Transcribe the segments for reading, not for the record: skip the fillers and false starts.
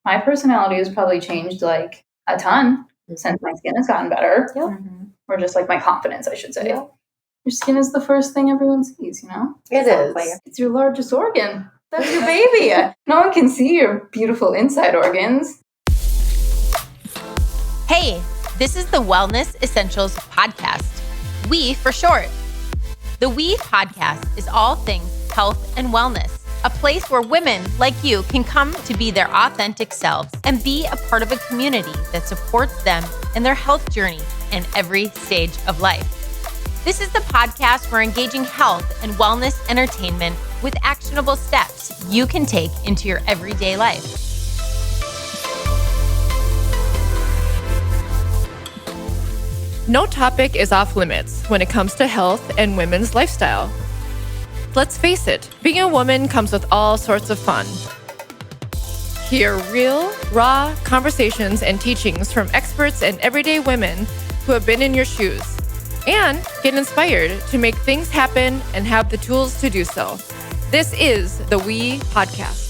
My personality has probably changed like a ton since my skin has gotten better. Yep. Or just like my confidence, I should say. Yep. Your skin is the first thing everyone sees, you know? It is. It's your largest organ. That's your baby. No one can see your beautiful inside organs. Hey, this is the Wellness Essentials Podcast. We for short. The We Podcast is all things health and wellness, a place where women like you can come to be their authentic selves and be a part of a community that supports them in their health journey in every stage of life. This is the podcast where engaging health and wellness entertainment with actionable steps you can take into your everyday life. No topic is off limits when it comes to health and women's lifestyle. Let's face it, being a woman comes with all sorts of fun. Hear real, raw conversations and teachings from experts and everyday women who have been in your shoes, and get inspired to make things happen and have the tools to do so. This is the We Podcast.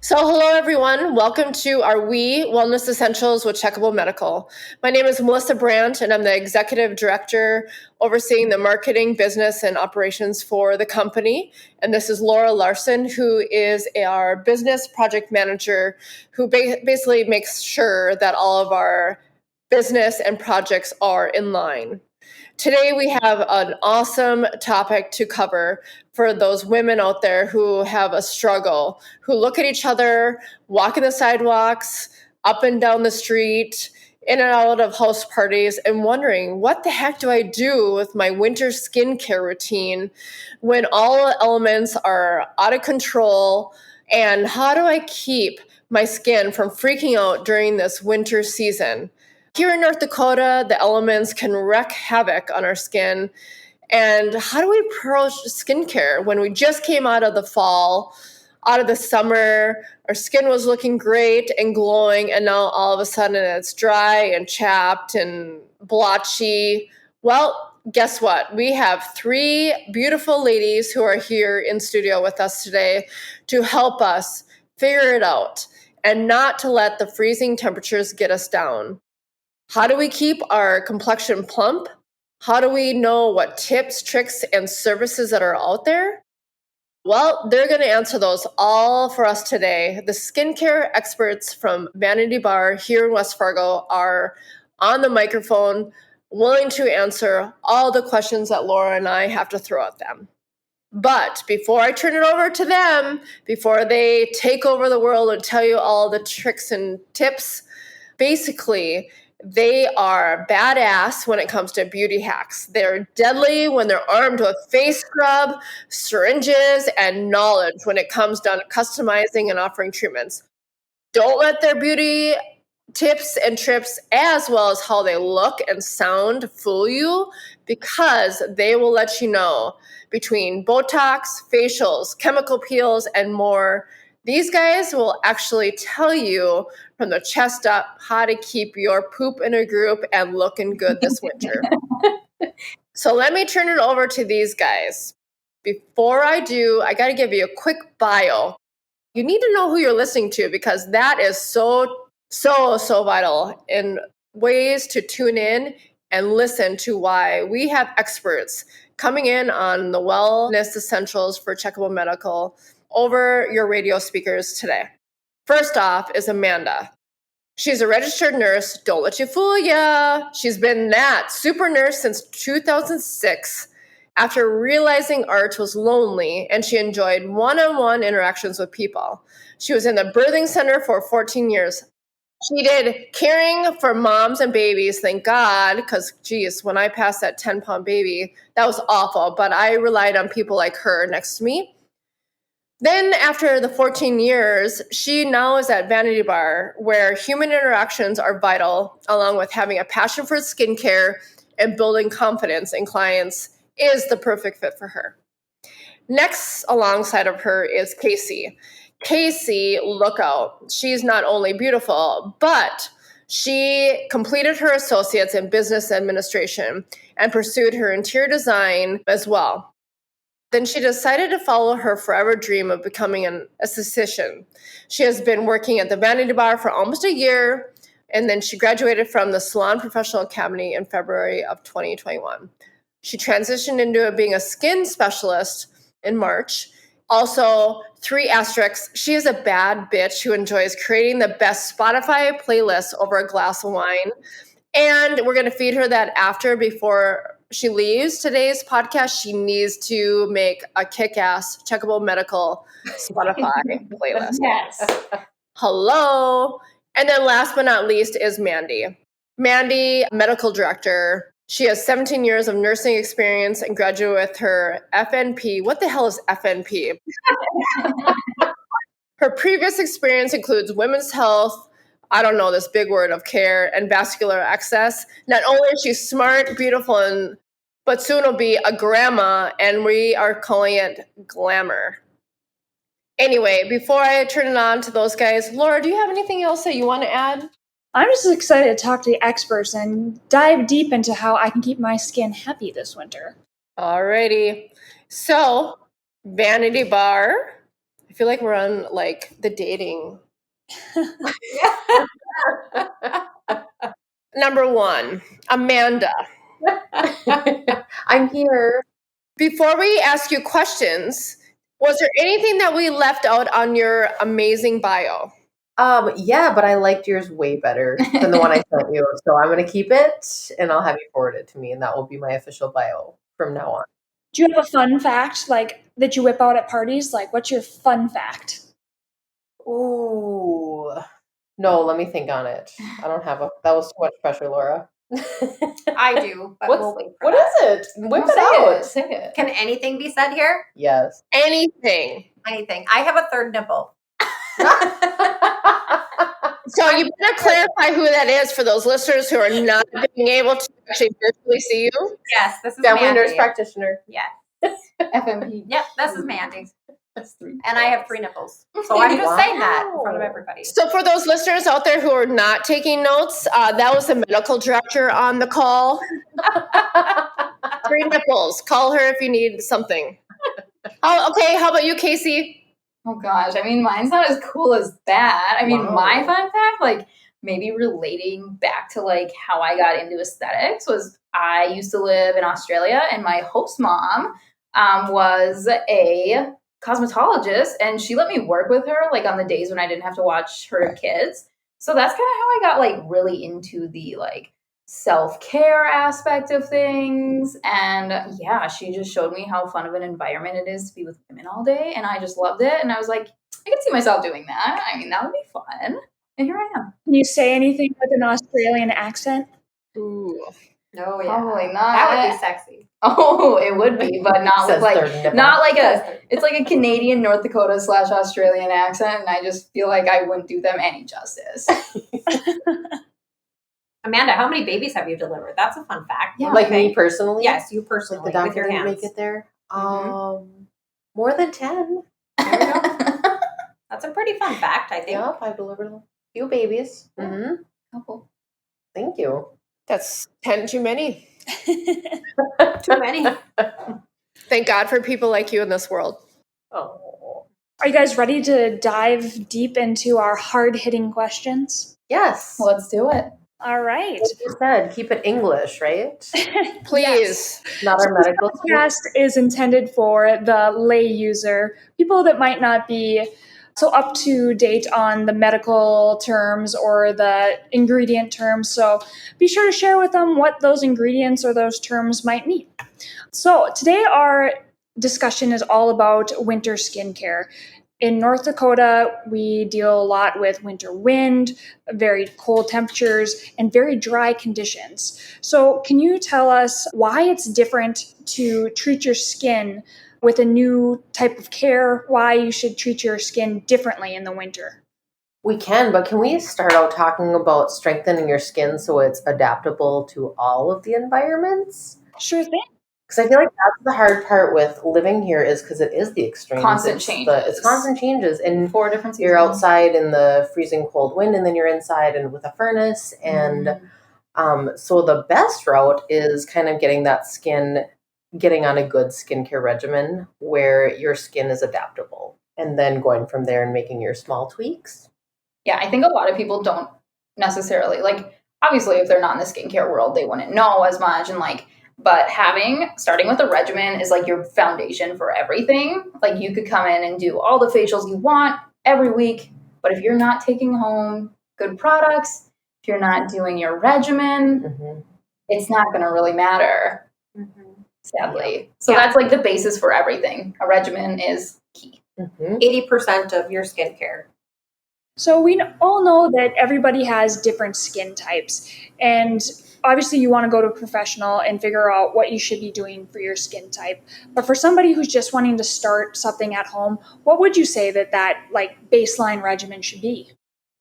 So hello, everyone. Welcome to our We Wellness Essentials with Checkable Medical. My name is Melissa Brandt, and I'm the Executive Director overseeing the marketing, business, and operations for the company. And this is Laura Larson, who is our business project manager, who basically makes sure that all of our business and projects are in line. Today, we have an awesome topic to cover for those women out there who have a struggle, who look at each other, walking the sidewalks, up and down the street, in and out of house parties, and wondering, what the heck do I do with my winter skincare routine when all elements are out of control? And how do I keep my skin from freaking out during this winter season? Here in North Dakota, the elements can wreak havoc on our skin. And how do we approach skincare when we just came out of the fall, out of the summer, our skin was looking great and glowing, and now all of a sudden it's dry and chapped and blotchy? Well, guess what? We have three beautiful ladies who are here in studio with us today to help us figure it out and not to let the freezing temperatures get us down. How do we keep our complexion plump? How do we know what tips, tricks, and services that are out there? Well, they're going to answer those all for us today. The skincare experts from Vanity Bar here in West Fargo are on the microphone, willing to answer all the questions that Laura and I have to throw at them. But before I turn it over to them, before they take over the world and tell you all the tricks and tips, basically, they are badass when it comes to beauty hacks. They're deadly when they're armed with face scrub, syringes, and knowledge when it comes down to customizing and offering treatments. Don't let their beauty tips and trips, as well as how they look and sound, fool you, because they will let you know between Botox, facials, chemical peels, and more. These guys will actually tell you from the chest up how to keep your poop in a group and looking good this winter. So let me turn it over to these guys. Before I do, I got to give you a quick bio. You need to know who you're listening to because that is so vital in ways to tune in and listen to why we have experts coming in on the Wellness Essentials for Checkable Medical over your radio speakers today. First off is Amanda. She's a registered nurse. Don't let you fool ya. She's been that super nurse since 2006 after realizing art was lonely and she enjoyed one-on-one interactions with people. She was in the birthing center for 14 years. She did caring for moms and babies, thank God, because, geez, when I passed that 10-pound baby, that was awful, but I relied on people like her next to me. Then after the 14 years, she now is at Vanity Bar, where human interactions are vital, along with having a passion for skincare and building confidence in clients is the perfect fit for her. Next alongside of her is Casey. Casey, look out. She's not only beautiful, but She completed her associates in business administration and pursued her interior design as well. Then she decided to follow her forever dream of becoming an esthetician. She has been working at the Vanity Bar for almost a year, and then she graduated from the Salon Professional Academy in February of 2021. She transitioned into being a skin specialist in March. Also, 3 asterisks, she is a bad bitch who enjoys creating the best Spotify playlist over a glass of wine. And we're going to feed her that after, before she leaves today's podcast. She needs to make a kick-ass Checkable Medical Spotify playlist. Yes. Hello. And then last but not least is Mandy. Mandy, medical director. She has 17 years of nursing experience and graduated with her FNP. What the hell is FNP? Her previous experience includes women's health, I don't know this big word of care, and vascular access. Not only is she smart, beautiful, but soon will be a grandma, and we are calling it glamour. Anyway, before I turn it on to those guys, Laura, do you have anything else that you want to add? I'm just excited to talk to the experts and dive deep into how I can keep my skin happy this winter. Alrighty. So, Vanity Bar. I feel like we're on like the dating. Number 1, Amanda. I'm here. Before we ask you questions, was there anything that we left out on your amazing bio? Yeah, but I liked yours way better than the one I sent you. So I'm going to keep it and I'll have you forward it to me, and that will be my official bio from now on. Do you have a fun fact like that you whip out at parties? Like, what's your fun fact? Ooh. No, let me think on it. I don't have that was too much pressure, Laura. I do, but we'll wait for What that. is it? Whip it out. Say it. Can anything be said here? Yes. Anything. Anything. I have a third nipple. So you better clarify who that is for those listeners who are not being able to actually visually see you. Yes, this is Family Mandy. nurse practitioner. Yeah. FMP. Yep, this is Mandy. That's 3. And I have 3 nipples. So I'm just saying that in Wow. front of everybody. So for those listeners out there who are not taking notes, that was the medical director on the call. 3 nipples. Call her if you need something. Okay, how about you, Casey? Oh gosh, I mean, mine's not as cool as that. I mean, Wow. my fun fact, like maybe relating back to like how I got into aesthetics, was I used to live in Australia, and my host mom was a cosmetologist, and she let me work with her like on the days when I didn't have to watch her kids. So that's kind of how I got like really into the like self-care aspect of things. And yeah, she just showed me how fun of an environment it is to be with women all day, and I just loved it. And I was like, I could see myself doing that. I mean, that would be fun. And here I am. Can you say anything with an Australian accent? Ooh. Oh, yeah. Probably not. That would be sexy. Oh, it would be, but not with Says like third nipple. not like it's like a Canadian North Dakota / Australian accent, and I just feel like I wouldn't do them any justice. Amanda, how many babies have you delivered? That's a fun fact. Yeah. Like me personally? Yes, you Like personally, the doctor with your didn't hands. make it there? Mhm. More than 10. There you go. That's a pretty fun fact, I think. Yep, I've delivered a few babies. Mm-hmm. Couple. Thank you. That's 10 too many. Too many. Thank God for people like you in this world. Oh. Are you guys ready to dive deep into our hard-hitting questions? Yes. Let's do it. All right. Like you said, keep it English, right? Please. Not our medical This speak. podcast is intended for the lay user, people that might not be so up to date on the medical terms or the ingredient terms. So be sure to share with them what those ingredients or those terms might mean. So today our discussion is all about winter skincare. In North Dakota, we deal a lot with winter wind, very cold temperatures, and very dry conditions. So can you tell us why it's different to treat your skin with a new type of care, why you should treat your skin differently in the winter? We can, but can we start out talking about strengthening your skin so it's adaptable to all of the environments? Sure thing. Because I feel like that's the hard part with living here is because it is the extremes. Constant It's changes. It's constant changes. And 4 different seasons. you're outside in the freezing cold wind, and then you're inside and with a furnace. And so the best route is kind of getting on a good skincare regimen where your skin is adaptable, and then going from there and making your small tweaks. Yeah, I think a lot of people don't necessarily, like, obviously if they're not in the skincare world, they wouldn't know as much, and like, but starting with a regimen is like your foundation for everything. Like, you could come in and do all the facials you want every week, but if you're not taking home good products, if you're not doing your regimen, it's not going to really matter, sadly. So that's like the basis for everything. A regimen is key. 80% of your skincare. So we all know that everybody has different skin types, and obviously you want to go to a professional and figure out what you should be doing for your skin type. But for somebody who's just wanting to start something at home, what would you say that like baseline regimen should be?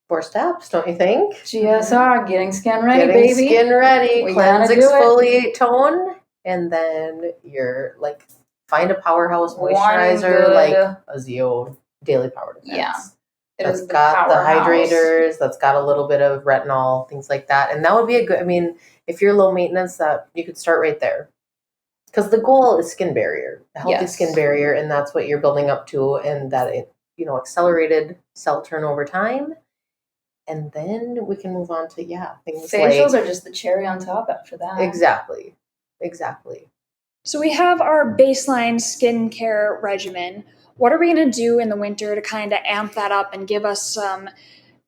4 steps, don't you think? GSR, getting skin ready, baby. Skin ready, We cleanse, gotta do exfoliate, tone, and then you're like, find a powerhouse moisturizer like a Zio Daily Power Defense. Yeah. That's got the hydrators, that's got a little bit of retinol, things like that. And that would be a good, I mean, if you're low maintenance, that you could start right there. Because the goal is skin barrier, a healthy skin barrier, and that's what you're building up to, and that it, accelerated cell turnover time. And then we can move on to, things facials are just the cherry on top after that. Exactly. So we have our baseline skincare regimen. What are we going to do in the winter to kind of amp that up and give us some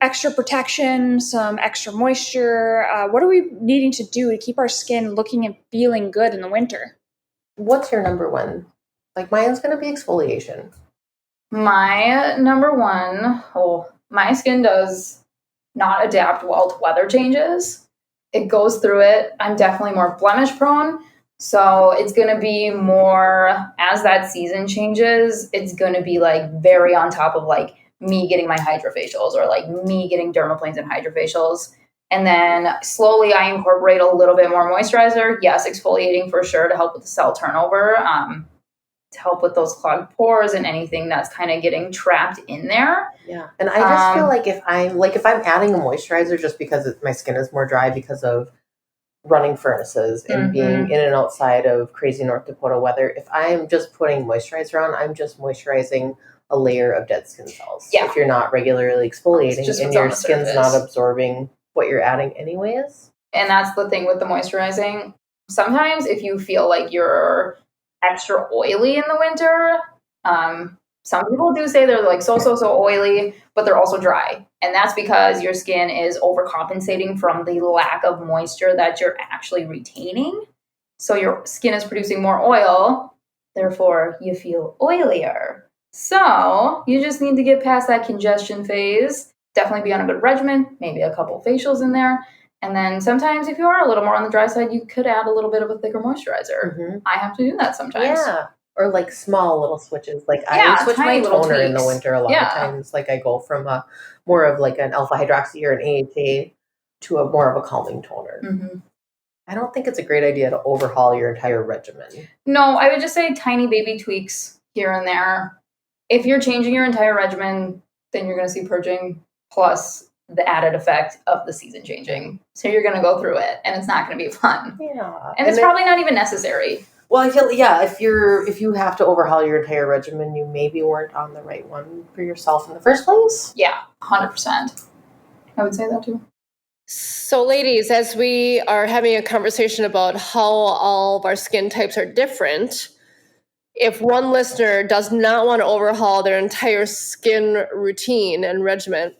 extra protection, some extra moisture? What are we needing to do to keep our skin looking and feeling good in the winter? What's your number one? Like, mine's going to be exfoliation. My number one, my skin does not adapt well to weather changes. It goes through it. I'm definitely more blemish prone. So it's going to be more, as that season changes, it's going to be like very on top of like me getting my hydrofacials or like me getting dermaplanes and hydrofacials. And then slowly I incorporate a little bit more moisturizer. Yes, exfoliating for sure to help with the cell turnover, to help with those clogged pores and anything that's kind of getting trapped in there. Yeah. And I just feel like if I'm adding a moisturizer just because my skin is more dry because of running furnaces and being in and outside of crazy North Dakota weather, if I'm just putting moisturizer on, I'm just moisturizing a layer of dead skin cells. Yeah. If you're not regularly exfoliating and your skin's not absorbing what you're adding anyways. And that's the thing with the moisturizing. Sometimes if you feel like you're extra oily in the winter, some people do say they're like so oily, but they're also dry. And that's because your skin is overcompensating from the lack of moisture that you're actually retaining. So your skin is producing more oil, therefore you feel oilier. So you just need to get past that congestion phase. Definitely be on a good regimen, maybe a couple facials in there. And then sometimes if you are a little more on the dry side, you could add a little bit of a thicker moisturizer. I have to do that sometimes. Yeah. Or like small little switches. Like I switch my toner in the winter a lot of times. Like I go from a more of like an alpha hydroxy or an AHA to a more of a calming toner. I don't think it's a great idea to overhaul your entire regimen. No, I would just say tiny baby tweaks here and there. If you're changing your entire regimen, then you're going to see purging plus the added effect of the season changing. So you're going to go through it and it's not going to be fun. Yeah. And it's probably not even necessary. Well, I feel, if you have to overhaul your entire regimen, you maybe weren't on the right one for yourself in the first place. Yeah, 100%. I would say that too. So ladies, as we are having a conversation about how all of our skin types are different, if one listener does not want to overhaul their entire skin routine and regimen,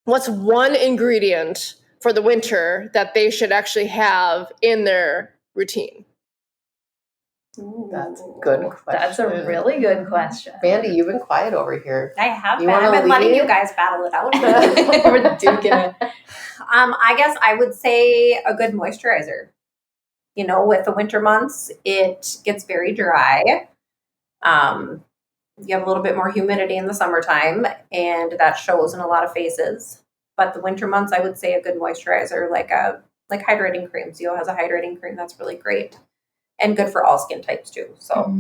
what's one ingredient for the winter that they should actually have in their routine? That's a good question. That's a really good question. Vandy, you've been quiet over here. I have been. I've been letting you guys battle it out. We're duking it. I guess I would say a good moisturizer. You know, with the winter months, it gets very dry. You have a little bit more humidity in the summertime, and that shows in a lot of faces. But the winter months, I would say a good moisturizer, like hydrating cream. Zio has a hydrating cream that's really great. and good for all skin types too. So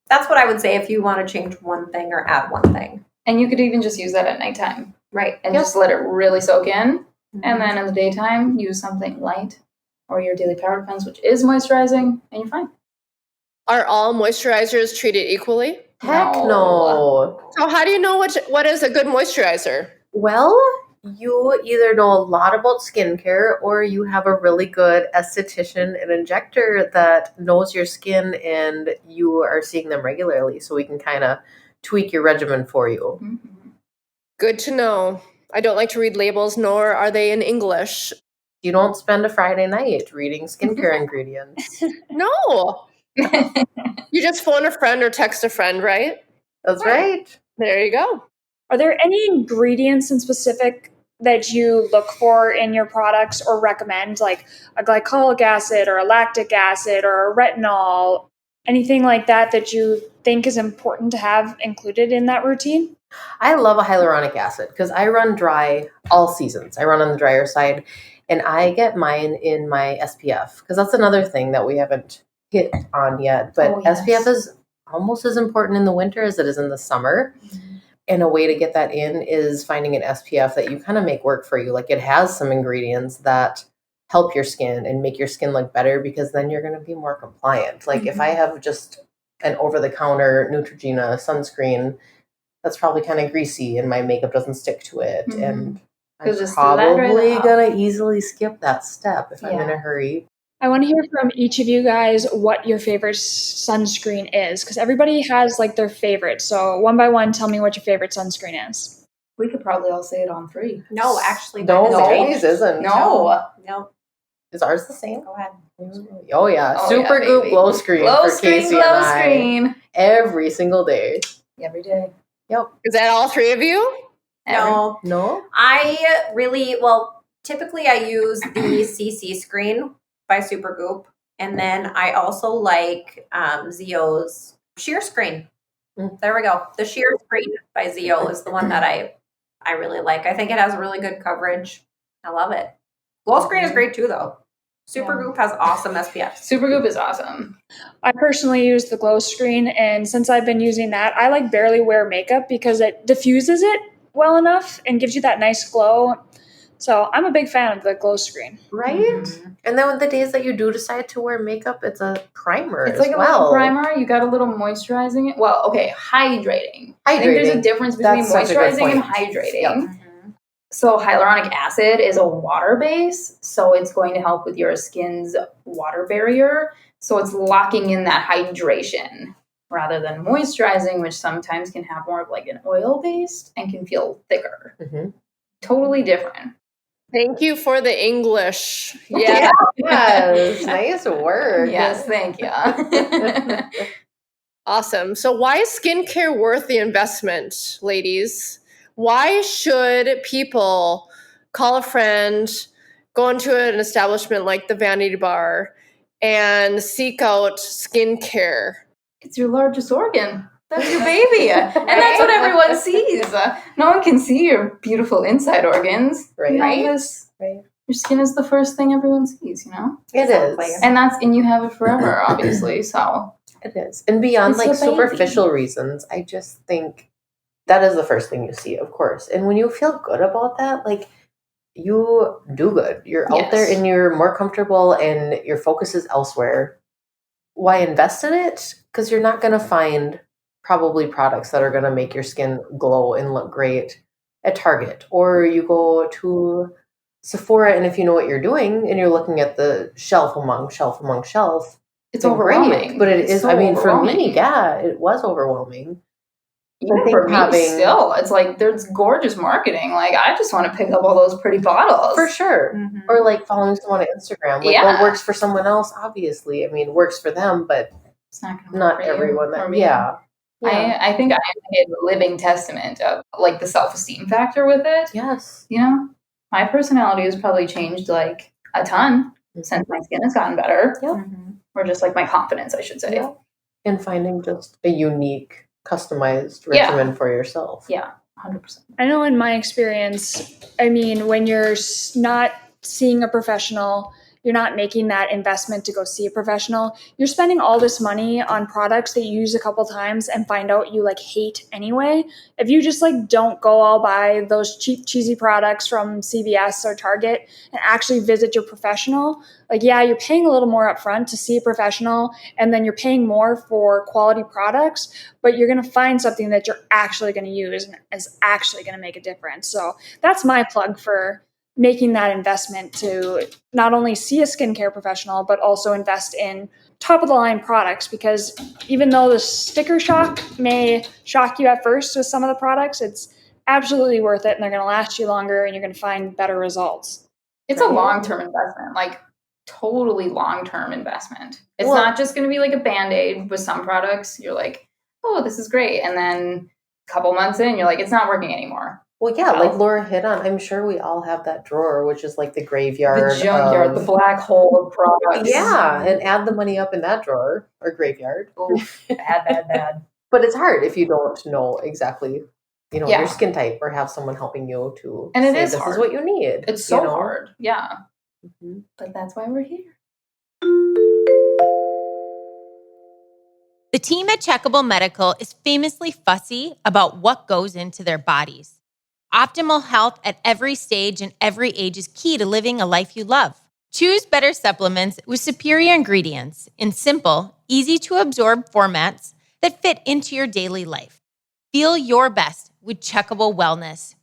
that's what I would say if you want to change one thing or add one thing. And you could even just use that at nighttime. Right. And just let it really soak in. And then in the daytime, use something light or your daily power defense, which is moisturizing, and you're fine. Are all moisturizers treated equally? Heck no. So how do you know what is a good moisturizer? Well, you either know a lot about skincare or you have a really good esthetician and injector that knows your skin and you are seeing them regularly, so we can kind of tweak your regimen for you. Mm-hmm. Good to know. I don't like to read labels, nor are they in English. You don't spend a Friday night reading skincare ingredients. No. You just phone a friend or text a friend, right? That's right. There you go. Are there any ingredients in specific that you look for in your products or recommend, like a glycolic acid or a lactic acid or a retinol, anything like that you think is important to have included in that routine? I love a hyaluronic acid because I run dry all seasons. I run on the drier side, and I get mine in my SPF because that's another thing that we haven't hit on yet. But SPF is almost as important in the winter as it is in the summer. And a way to get that in is finding an SPF that you kind of make work for you. Like, it has some ingredients that help your skin and make your skin look better, because then you're going to be more compliant. Like if I have just an over-the-counter Neutrogena sunscreen, that's probably kind of greasy and my makeup doesn't stick to it. And I'm probably going to easily skip that step if I'm in a hurry. I want to hear from each of you guys what your favorite sunscreen is, because everybody has like their favorite. So one by one, tell me what your favorite sunscreen is. We could probably all say it on 3. No, actually, No, mine Jamie's isn't. No. Is ours the same? Go ahead. Oh yeah, Oh, Super yeah, Goop baby. Glow Screen Glow for screen, Casey glow and I screen. every single day. Every day. Yep. Is that all three of you? No. No? I really, typically I use the CC screen by Supergoop. And then I also like Zio's sheer screen. There we go. The sheer screen by Zio is the one that I really like. I think it has really good coverage. I love it. Glow screen is great too, though. Supergoop has awesome SPF. Supergoop is awesome. I personally use the glow screen, and since I've been using that, I like barely wear makeup because it diffuses it well enough and gives you that nice glow. So I'm a big fan of the glow screen. Right? And then with the days that you do decide to wear makeup, it's a primer It's as like a well. little primer. You got a little moisturizing it. Well, okay, hydrating. I think there's a difference between That's such a good moisturizing and point. hydrating. Yep. So hyaluronic acid is a water base, so it's going to help with your skin's water barrier. So it's locking in that hydration rather than moisturizing, which sometimes can have more of like an oil based and can feel thicker. Totally different. Thank you for the English. Yeah. Yes. Nice work. Yes, thank you. Awesome. So why is skincare worth the investment, ladies? Why should people call a friend, go into an establishment like the Vanity Bar, and seek out skincare? It's your largest organ. That's your baby. And that's what everyone sees. No one can see your beautiful inside organs. Right. Your skin is the first thing everyone sees, you know? It is. And you have it forever, obviously. So It is. And beyond It's like a baby. superficial reasons, I just think that is the first thing you see, of course. And when you feel good about that, like, you do good. You're out there and you're more comfortable and your focus is elsewhere. Why invest in it? Because you're not going to find probably products that are going to make your skin glow and look great at Target. Or you go to Sephora, and if you know what you're doing and you're looking at the shelf among shelf, it's overwhelming. Great, but it is, so I mean, for overwhelming. me, yeah, it was overwhelming. Even for me still, it's like there's gorgeous marketing. Like, I just want to pick up all those pretty bottles. For sure. Or like following someone on Instagram. Like, what works for someone else, obviously. I mean, works for them, but it's not going to work not for everyone. you, That for me. I think I am a living testament of like the self-esteem factor with it. Yes. You know, my personality has probably changed like a ton since my skin has gotten better. Or just like my confidence, I should say. Yeah. And finding just a unique, customized regimen for yourself. Yeah, 100%. I know in my experience, I mean, when you're not seeing a professional, you're not making that investment to go see a professional. You're spending all this money on products that you use a couple times and find out you like hate anyway. If you just like don't go all buy those cheap, cheesy products from CVS or Target and actually visit your professional, like, yeah, you're paying a little more upfront to see a professional, and then you're paying more for quality products, but you're going to find something that you're actually going to use and is actually going to make a difference. So that's my plug for making that investment to not only see a skincare professional, but also invest in top of the line products, because even though the sticker shock may shock you at first with some of the products, it's absolutely worth it, and they're going to last you longer and you're going to find better results. It's a long-term investment, like totally long-term investment. It's not just going to be like a Band-Aid with some products. You're like, oh, this is great. And then a couple months in, you're like, it's not working anymore. Well, yeah, like Laura hit on, I'm sure we all have that drawer, which is like the graveyard. The junkyard, the black hole of products. Yeah, and add the money up in that drawer or graveyard. Oof, bad. But it's hard if you don't know exactly, your skin type or have someone helping you to and it say is this hard. is what you need. It's so hard. Yeah. Mm-hmm. But that's why we're here. The team at Checkable Medical is famously fussy about what goes into their bodies. Optimal health at every stage and every age is key to living a life you love. Choose better supplements with superior ingredients in simple, easy-to-absorb formats that fit into your daily life. Feel your best with Checkable Wellness.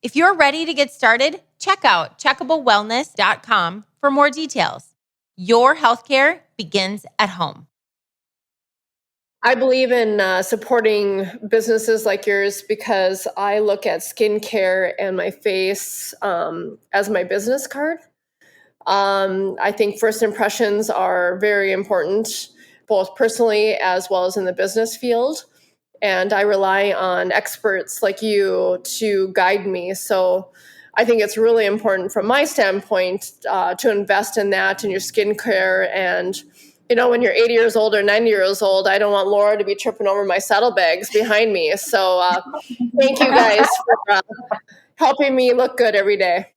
If you're ready to get started, check out checkablewellness.com for more details. Your healthcare begins at home. I believe in supporting businesses like yours because I look at skincare and my face as my business card. I think first impressions are very important, both personally as well as in the business field. And I rely on experts like you to guide me. So I think it's really important from my standpoint to invest in that in your skincare. And when you're 80 years old or 90 years old, I don't want Laura to be tripping over my saddlebags behind me. So thank you guys for helping me look good every day.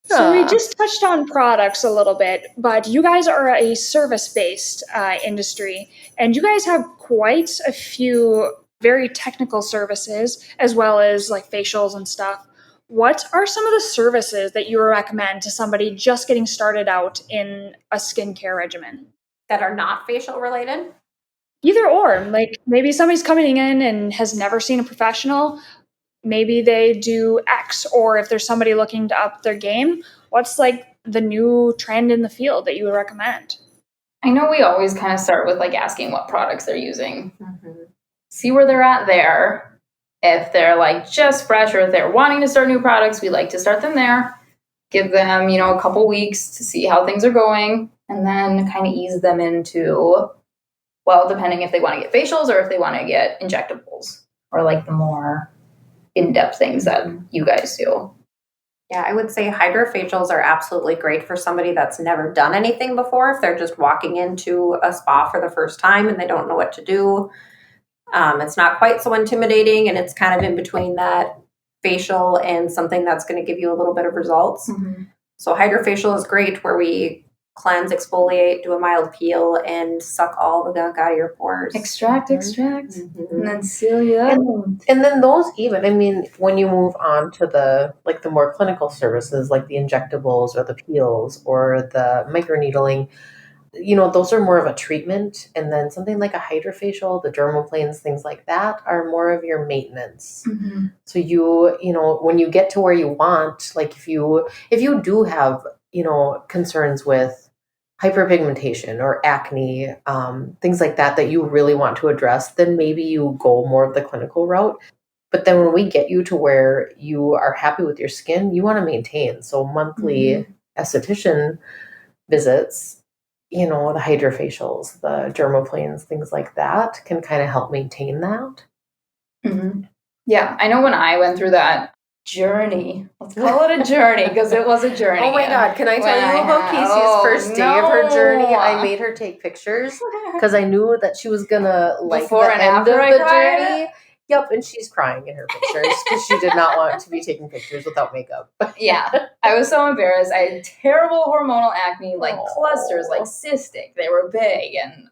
So we just touched on products a little bit, but you guys are a service-based industry, and you guys have quite a few very technical services, as well as like facials and stuff. What are some of the services that you recommend to somebody just getting started out in a skincare regimen? That are not facial related? Either or. Like maybe somebody's coming in and has never seen a professional. Maybe they do X, or if there's somebody looking to up their game, what's like the new trend in the field that you would recommend? I know we always kind of start with like asking what products they're using. Mm-hmm. See where they're at there. If they're like just fresh or if they're wanting to start new products, we like to start them there. Give them, a couple weeks to see how things are going, and then kind of ease them into, well, depending if they want to get facials or if they want to get injectables or like the more in-depth things that you guys do. Yeah, I would say hydrofacials are absolutely great for somebody that's never done anything before. If they're just walking into a spa for the first time and they don't know what to do. It's not quite so intimidating, and it's kind of in between that facial and something that's going to give you a little bit of results. Mm-hmm. So hydrofacial is great, where we cleanse, exfoliate, do a mild peel, and suck all the gunk out of your pores. Extract, mm-hmm. And then seal you up. And then those even, when you move on to the more clinical services, like the injectables or the peels or the microneedling, those are more of a treatment. And then something like a hydrofacial, the dermaplanes, things like that are more of your maintenance. Mm-hmm. So when you get to where you want, like if you do have, concerns with hyperpigmentation or acne, things like that you really want to address, then maybe you go more of the clinical route. But then when we get you to where you are happy with your skin, you want to maintain. So monthly esthetician visits, the hydrofacials, the dermaplanes, things like that can kind of help maintain that. Mm-hmm. Yeah, I know when I went through that journey, let's call it a journey because it was a journey. Oh my God, can I tell you about Casey's first day of her journey? I made her take pictures because I knew that she was going to like before the and end after of the journey. Yep, and she's crying in her pictures because she did not want to be taking pictures without makeup. Yeah, I was so embarrassed. I had terrible hormonal acne, like Aw. clusters, like cystic. They were big, and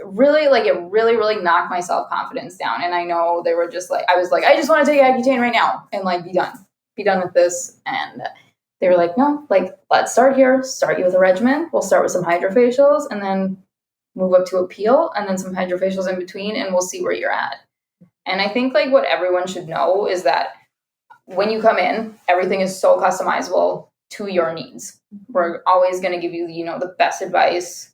really, like, it really, really knocked my self-confidence down. And I know they were just like, I was like, I just want to take Accutane right now and like be done with this. And they were like, no, like, let's start here. Start you with a regimen. We'll start with some hydrofacials and then move up to a peel and then some hydrofacials in between, and we'll see where you're at. And I think like what everyone should know is that when you come in, everything is so customizable to your needs. We're always going to give you, the best advice,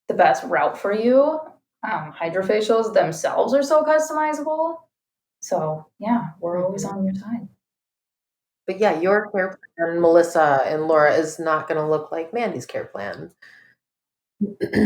the best route for you. Hydrofacials themselves are so customizable. So yeah, we're always on your side. But yeah, your care plan, Melissa and Laura, is not going to look like Mandy's care plan.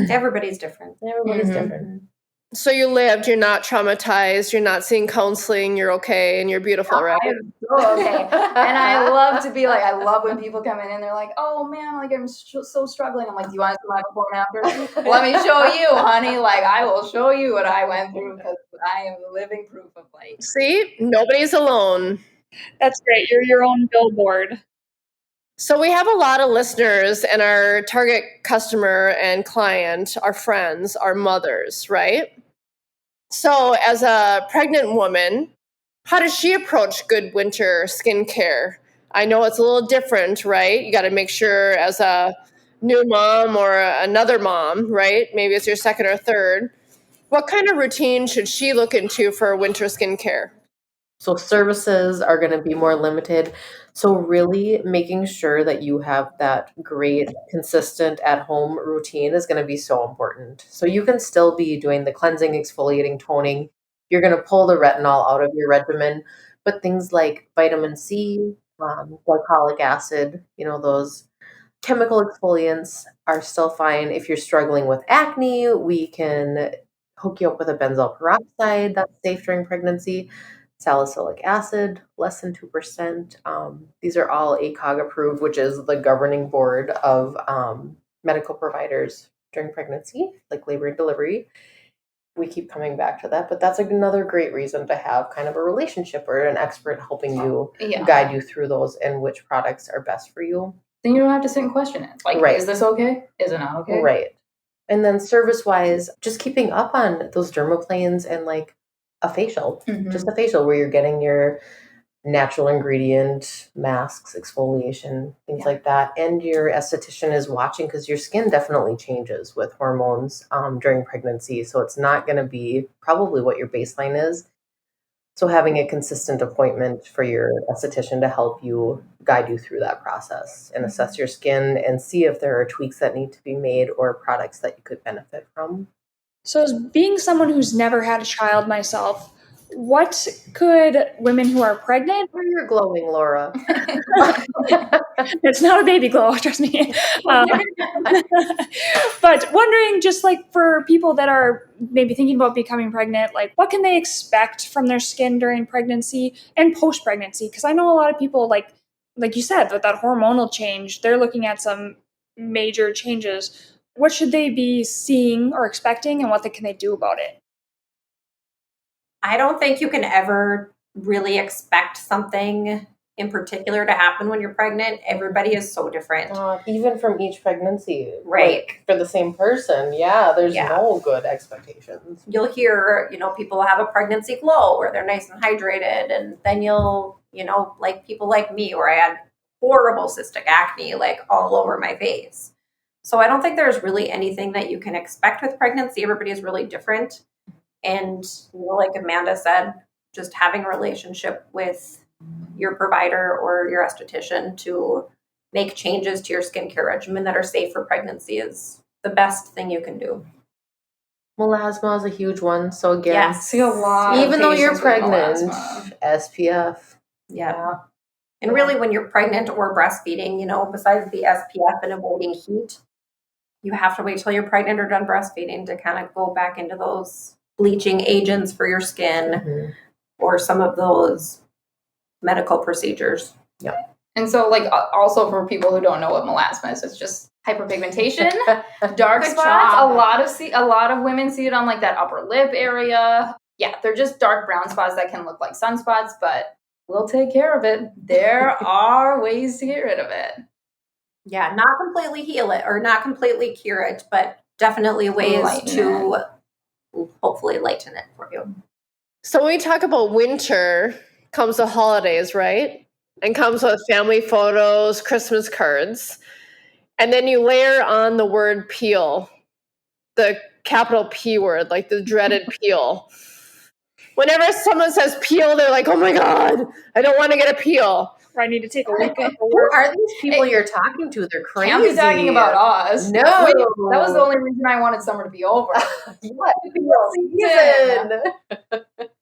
Everybody's different. Everybody's different. So you lived, you're not traumatized, you're not seeing counseling, you're okay, and you're beautiful, right? I'm so okay. And I love to be like, I love when people come in and they're like, oh man, like I'm so struggling. I'm like, do you want to see my before and after? Let me show you, honey. Like I will show you what I went through because I am living proof of like. See, nobody's alone. That's great. You're your own billboard. So we have a lot of listeners, and our target customer and client, our friends, are mothers, right? So as a pregnant woman, how does she approach good winter skincare? I know it's a little different, right? You got to make sure as a new mom or another mom, right? Maybe it's your second or third. What kind of routine should she look into for winter skincare? So services are going to be more limited. So really making sure that you have that great, consistent at-home routine is going to be so important. So you can still be doing the cleansing, exfoliating, toning. You're going to pull the retinol out of your regimen, but things like vitamin C, glycolic acid, those chemical exfoliants are still fine. If you're struggling with acne, we can hook you up with a benzoyl peroxide that's safe during pregnancy. Salicylic acid, less than 2%. These are all ACOG approved, which is the governing board of medical providers during pregnancy, like labor and delivery. We keep coming back to that, but that's another great reason to have kind of a relationship or an expert helping you guide you through those and which products are best for you. Then you don't have to sit and question it. Like, right. Is this okay? Is it not okay? Right. And then service-wise, just keeping up on those dermaplanes and like a facial, just a facial where you're getting your natural ingredient masks, exfoliation, things like that. And your esthetician is watching because your skin definitely changes with hormones during pregnancy. So it's not going to be probably what your baseline is. So having a consistent appointment for your esthetician to help you guide you through that process and assess your skin and see if there are tweaks that need to be made or products that you could benefit from. So as being someone who's never had a child myself, what could women who are pregnant... Or you're glowing, Laura. It's not a baby glow, trust me. But wondering, just like for people that are maybe thinking about becoming pregnant, like what can they expect from their skin during pregnancy and post-pregnancy? Because I know a lot of people, like you said, with that hormonal change, they're looking at some major changes. What should they be seeing or expecting, and what can they do about it? I don't think you can ever really expect something in particular to happen when you're pregnant. Everybody is so different. Even from each pregnancy. Right. Like, for the same person. Yeah, there's no good expectations. You'll hear, people have a pregnancy glow where they're nice and hydrated. And then you'll, like people like me where I had horrible cystic acne, like all over my face. So I don't think there's really anything that you can expect with pregnancy. Everybody is really different. And like Amanda said, just having a relationship with your provider or your esthetician to make changes to your skincare regimen that are safe for pregnancy is the best thing you can do. Melasma is a huge one. So again, yes. See a lot. Even though you're pregnant, SPF. Yeah. And really when you're pregnant or breastfeeding, besides the SPF and avoiding heat, you have to wait till you're pregnant or done breastfeeding to kind of go back into those bleaching agents for your skin or some of those medical procedures. Yeah. And so like also for people who don't know what melasma is, it's just hyperpigmentation, dark spots. A lot of women see it on like that upper lip area. Yeah, they're just dark brown spots that can look like sunspots, but we'll take care of it. There are ways to get rid of it. Yeah, not completely heal it or not completely cure it, but definitely ways to hopefully lighten it for you. So when we talk about winter, comes the holidays, right? And comes with family photos, Christmas cards. And then you layer on the word peel, the capital P word, like the dreaded peel. Whenever someone says peel, they're like, oh my God, I don't want to get a peel. Or I need to take a week off. Who are these people you're talking to? They're crazy. Can't be talking about us. No. That was the only reason I wanted summer to be over.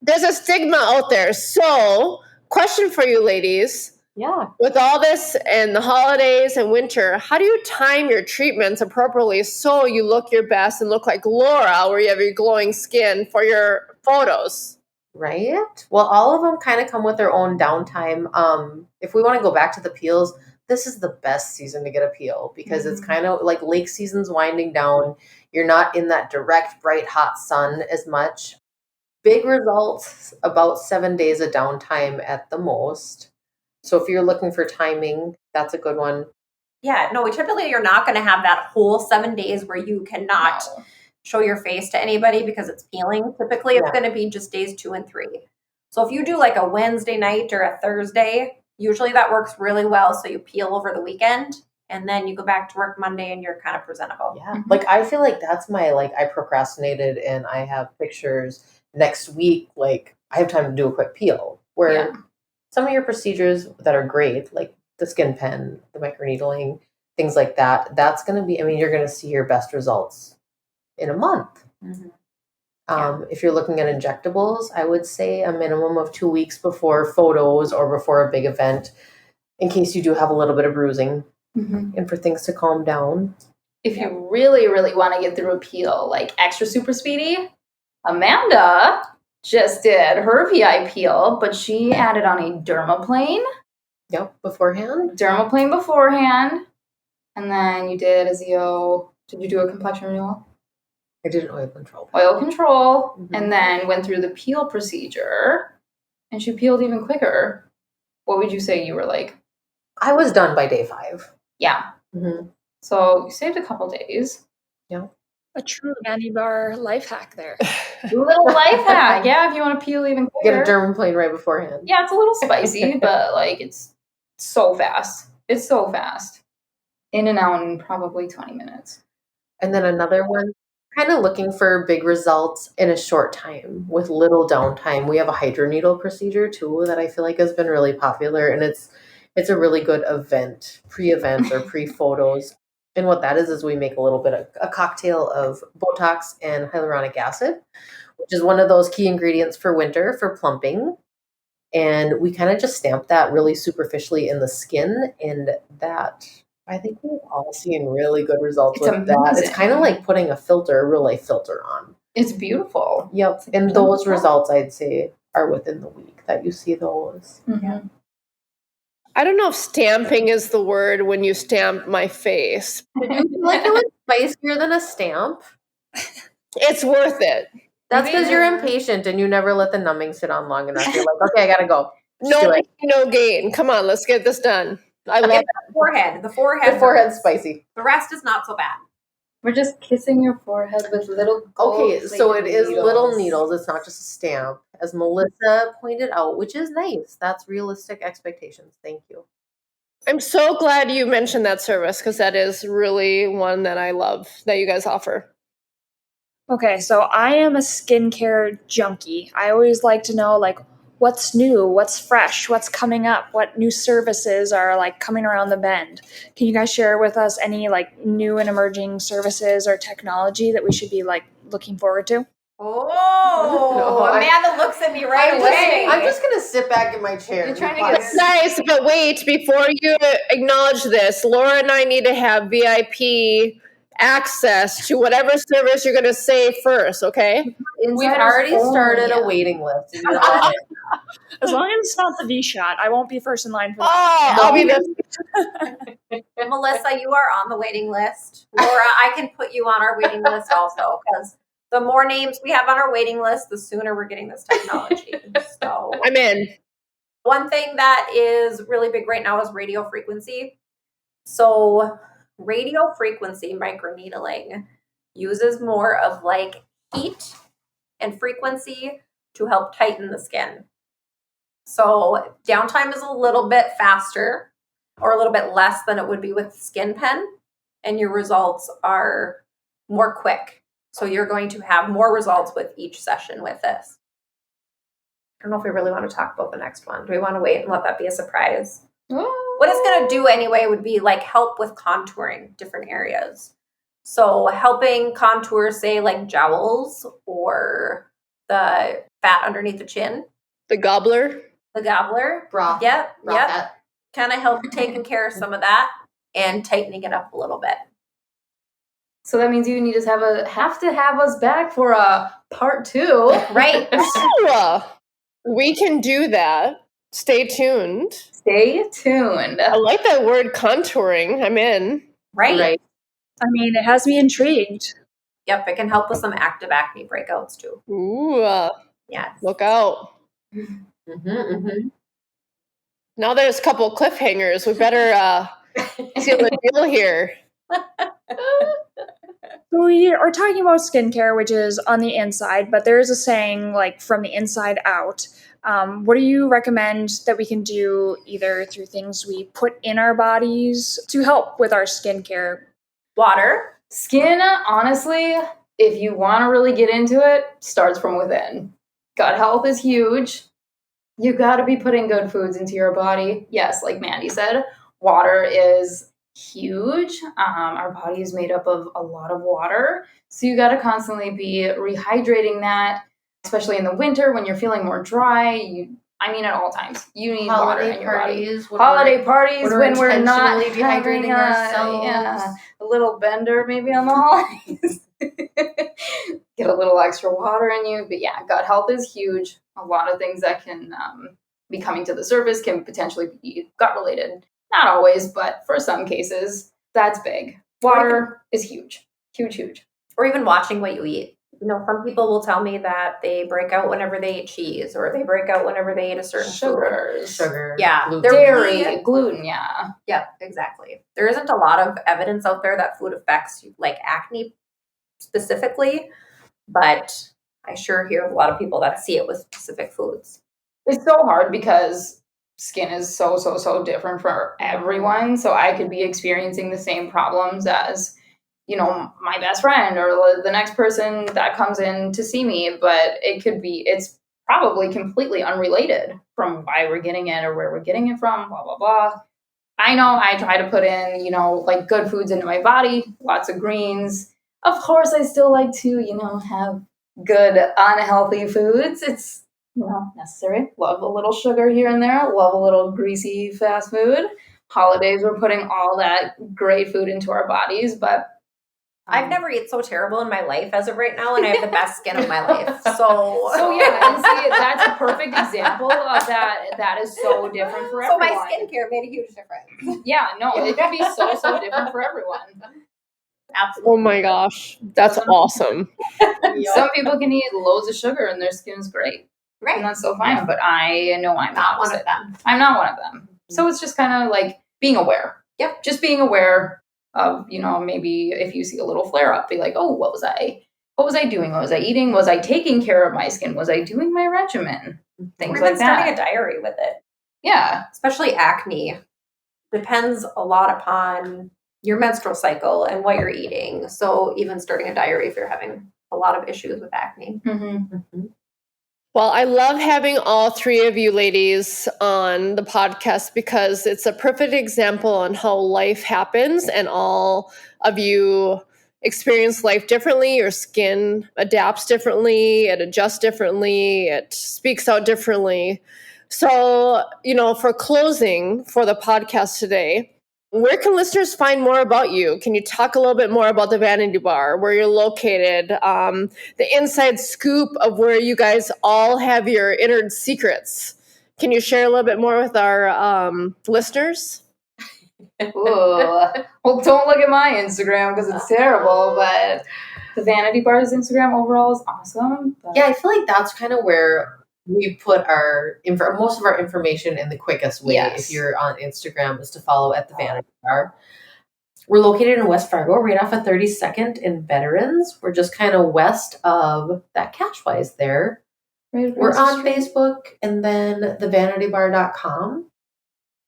There's a stigma out there. So, question for you ladies. Yeah. With all this and the holidays and winter, how do you time your treatments appropriately so you look your best and look like Laura, where you have your glowing skin for your photos? Right? Well, all of them kind of come with their own downtime. If we want to go back to the peels, this is the best season to get a peel because it's kind of like lake season's winding down. You're not in that direct, bright, hot sun as much. Big results, about 7 days of downtime at the most. So if you're looking for timing, that's a good one. Yeah, no, typically you're not going to have that whole 7 days where you cannot show your face to anybody because it's peeling. Typically it's going to be just days 2 and 3. So if you do like a Wednesday night or a Thursday, usually that works really well. So you peel over the weekend and then you go back to work Monday and you're kind of presentable. Yeah. Like I feel like that's my, like I procrastinated and I have pictures next week. Like I have time to do a quick peel where some of your procedures that are great, like the skin pen, the microneedling, things like that, that's going to be, I mean, you're going to see your best results in a month. If you're looking at injectables, I would say a minimum of 2 weeks before photos or before a big event, in case you do have a little bit of bruising and for things to calm down. If you really, really want to get through a peel, like extra super speedy, Amanda just did her VI peel, but she added on a dermaplane. Yep, beforehand. Dermaplane beforehand. And then you did a ZO. Did you do a complexion renewal? I did an oil control. Oil control. And then went through the peel procedure. And she peeled even quicker. What would you say you were like? I was done by day 5. Yeah. So you saved a couple days. Yeah. A true Vanity Bar life hack there. Little life hack. Yeah, if you want to peel even quicker. Get a dermaplane right beforehand. Yeah, it's a little spicy, but like it's so fast. It's so fast. In and out in probably 20 minutes. And then another one, kind of looking for big results in a short time with little downtime. We have a hydroneedle procedure too that I feel like has been really popular, and it's a really good event, pre-event or pre-photos. And what that is we make a little bit of a cocktail of Botox and hyaluronic acid, which is one of those key ingredients for winter for plumping. And we kind of just stamp that really superficially in the skin, and that I think we've all seen really good results with that. It's kind of like putting a real life filter on. It's beautiful. Yep. And those results, I'd say, are within the week that you see those. I don't know if stamping is the word when you stamp my face. Did you feel like it was spicier than a stamp? It's worth it. That's because you're impatient and you never let the numbing sit on long enough. You're like, okay, I gotta go. No gain. Come on, let's get this done. I love the forehead. The forehead's spicy. The rest is not so bad. We're just kissing your forehead with little so it is little needles. It's not just a stamp, as Melissa pointed out, which is nice. That's realistic expectations. Thank you. I'm so glad you mentioned that service because that is really one that I love that you guys offer. Okay, so I am a skincare junkie. I always like to know like what's new, what's fresh, what's coming up, what new services are like coming around the bend. Can you guys share with us any like new and emerging services or technology that we should be like looking forward to? Oh, Amanda looks at me right away. I'm just going to sit back in my chair. You're trying to get nice, but wait, before you acknowledge this, Laura and I need to have VIP access to whatever service you're going to say first, okay? We've already started a waiting list. As long as it's not the V shot, I won't be first in line for that. I'll be Melissa, you are on the waiting list. Laura, I can put you on our waiting list also because The more names we have on our waiting list, the sooner we're getting this technology. So I'm in. one thing that is really big right now is radio frequency. So radio frequency microneedling uses more of like heat and frequency to help tighten the skin. So downtime is a little bit faster or a little bit less than it would be with skin pen, and your results are more quick. So you're going to have more results with each session with this. I don't know if we really want to talk about the next one. Do we want to wait and let that be a surprise? What it's going to do anyway would be like help with contouring different areas. So helping contour, say, like jowls or the fat underneath the chin. The gobbler. The gobbler. Bra. Yep. Bra Yep. fat. Kind of help taking care of some of that and tightening it up a little bit. So that means you need to have us back for a part 2. Right. Ooh, we can do that. Stay tuned. Stay tuned. I like that word contouring. I'm in. Right. I mean, it has me intrigued. Yep. It can help with some active acne breakouts too. Ooh, Yes. look out. Now there's a couple cliffhangers. We better seal the deal here. We are talking about skincare, which is on the inside, but there is a saying like from the inside out. What do you recommend that we can do either through things we put in our bodies to help with our skincare? Water. Skin, honestly, if you want to really get into it, starts from within. Gut health is huge. You got to be putting good foods into your body. Yes, like Mandy said, water is huge. Our body is made up of a lot of water. So you got to constantly be rehydrating that, especially in the winter when you're feeling more dry. At all times, you need water in your body. Holiday parties when we're not dehydrating ourselves. A little bender maybe on the holidays. Get a little extra water in you. But yeah, gut health is huge. A lot of things that can be coming to the surface can potentially be gut related. Not always, but for some cases, that's big. Water is huge. Huge, huge. Or even watching what you eat. Some people will tell me that they break out whenever they eat cheese, or they break out whenever they eat a certain food. Sugar. Yeah. Gluten. Dairy, gluten, yeah. Yeah, exactly. There isn't a lot of evidence out there that food affects like acne specifically, but I sure hear of a lot of people that see it with specific foods. It's so hard because skin is so different for everyone. So I could be experiencing the same problems as my best friend or the next person that comes in to see me, but it's probably completely unrelated from why we're getting it or where we're getting it from, blah, blah, blah. I know I try to put in, like good foods into my body, lots of greens. Of course, I still like to, have good unhealthy foods. It's, necessary. Love a little sugar here and there. Love a little greasy fast food. Holidays, we're putting all that great food into our bodies, but I've never eaten so terrible in my life as of right now, and I have the best skin of my life. So yeah, and see, that's a perfect example of that. That is so different for everyone. So my skincare made a huge difference. Yeah, no, it can be so different for everyone. Absolutely. Oh my gosh, that's awesome. Some people can eat loads of sugar and their skin's great. Right. And that's so fine, but I know I'm Not opposite. one of them. I'm not one of them. So it's just kind of like being aware. Yep. Just being aware of, maybe if you see a little flare up, be like, oh, what was I doing? What was I eating? Was I taking care of my skin? Was I doing my regimen? Things like that. Starting a diary with it. Yeah. Especially acne. Depends a lot upon your menstrual cycle and what you're eating. So even starting a diary if you're having a lot of issues with acne. Mm-hmm. Well, I love having all three of you ladies on the podcast because it's a perfect example on how life happens and all of you experience life differently. Your skin adapts differently, it adjusts differently, it speaks out differently. So, for closing for the podcast today, where can listeners find more about you? Can you talk a little bit more about the Vanity Bar, where you're located, the inside scoop of where you guys all have your inner secrets? Can you share a little bit more with our listeners? Well, don't look at my Instagram because it's terrible, but The Vanity Bar's Instagram overall is awesome. Yeah, I feel like that's kind of where we put our most of our information in the quickest way. Yes. If you're on Instagram, is to follow at the Vanity Bar. We're located in West Fargo, right off of 32nd in Veterans. We're just kind of west of that Cashwise there. Right, We're on Facebook, and then thevanitybar.com,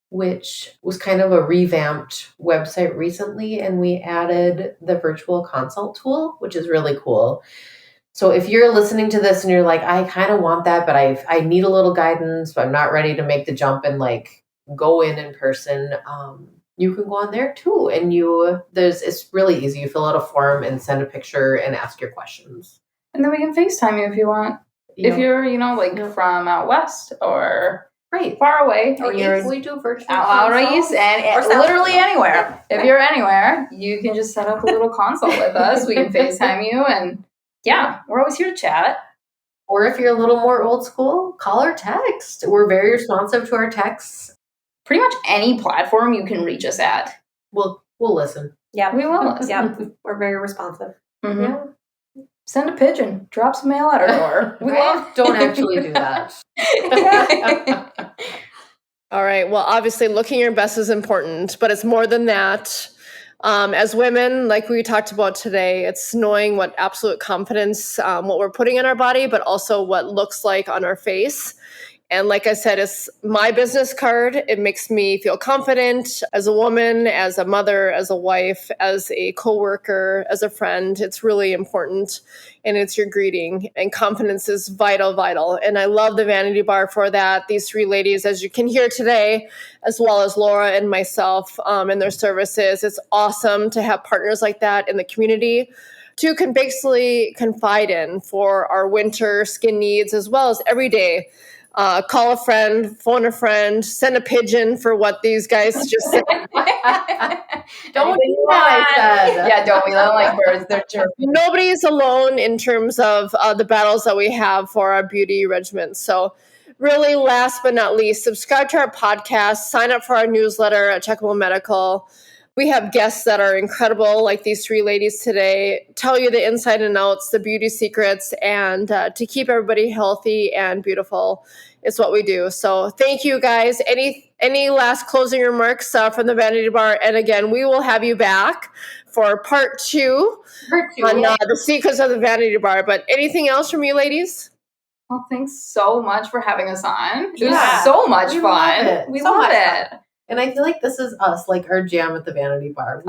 which was kind of a revamped website recently, and we added the virtual consult tool, which is really cool. So if you're listening to this and you're like, I kind of want that, but I need a little guidance, but I'm not ready to make the jump and like go in person, you can go on there too. And it's really easy. You fill out a form and send a picture and ask your questions. And then we can FaceTime you if you want. If you're, from out west or far away, or we do virtual out east and literally anywhere. If you're anywhere, you can just set up a little consult with us. We can FaceTime you, and we're always here to chat. Or if you're a little more old school, call or text. We're very responsive to our texts. Pretty much any platform you can reach us at. We'll listen. Yeah, we will listen. Yeah, we're very responsive. Mm-hmm. Yeah. Send a pigeon. Drop some mail at our door. We don't actually do that. All right. Well, obviously, looking your best is important, but it's more than that. As women, like we talked about today, it's knowing what absolute confidence, what we're putting in our body, but also what looks like on our face. And like I said, it's my business card. It makes me feel confident as a woman, as a mother, as a wife, as a coworker, as a friend. It's really important. And it's your greeting. And confidence is vital, vital. And I love the Vanity Bar for that. These three ladies, as you can hear today, as well as Laura and myself and their services. It's awesome to have partners like that in the community to can basically confide in for our winter skin needs, as well as every day. Call a friend, phone a friend, send a pigeon for what these guys just said. Don't do that, I said. Yeah, don't. We don't like birds. They're chirping. Nobody's alone in terms of the battles that we have for our beauty regimen. So really, last but not least, subscribe to our podcast, sign up for our newsletter at Checkable Medical. We have guests that are incredible, like these three ladies today, tell you the inside and outs, the beauty secrets, and to keep everybody healthy and beautiful is what we do. So thank you, guys. Any last closing remarks from the Vanity Bar? And again, we will have you back for part two on the secrets of the Vanity Bar. But anything else from you, ladies? Well, thanks so much for having us on. It was so much fun. We love it. And I feel like this is us, like our jam at the Vanity Bar.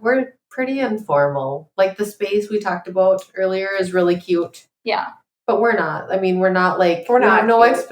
We're pretty informal. Like the space we talked about earlier is really cute. Yeah. But we're not. I mean, we're not like we're not. We're cute,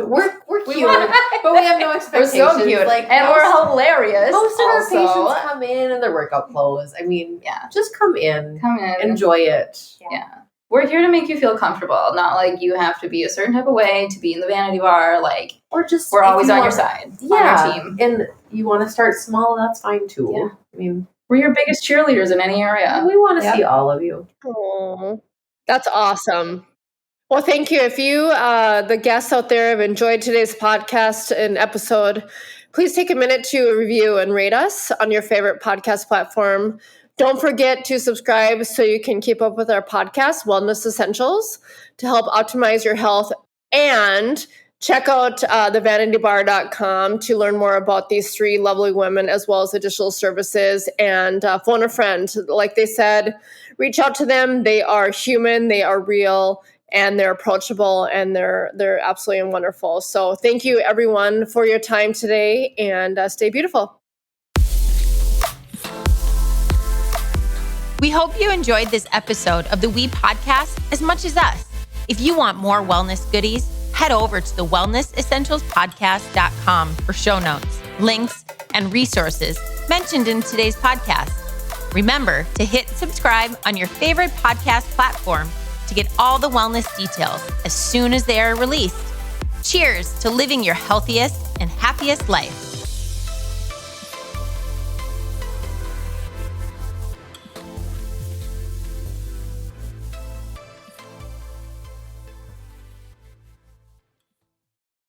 but we have no expectations. We're so cute, and we're hilarious. Most of our patients come in in their workout clothes. I mean, just come in, enjoy it. Yeah. We're here to make you feel comfortable, not like you have to be a certain type of way to be in the Vanity Bar. Like, or just we're always on your side, on our team. And you want to start small, that's fine too. Yeah. I mean, we're your biggest cheerleaders in any area. We want to see all of you. Oh, that's awesome. Well, thank you. If you, the guests out there, have enjoyed today's podcast and episode, please take a minute to review and rate us on your favorite podcast platform. Don't forget to subscribe so you can keep up with our podcast, Wellness Essentials, to help optimize your health. And check out thevanitybar.com to learn more about these three lovely women, as well as additional services. And phone a friend. Like they said, reach out to them. They are human, they are real, and they're approachable, and they're absolutely wonderful. So thank you, everyone, for your time today, and stay beautiful. We hope you enjoyed this episode of the We Podcast as much as us. If you want more wellness goodies, head over to the wellnessessentialspodcast.com for show notes, links, and resources mentioned in today's podcast. Remember to hit subscribe on your favorite podcast platform to get all the wellness details as soon as they are released. Cheers to living your healthiest and happiest life.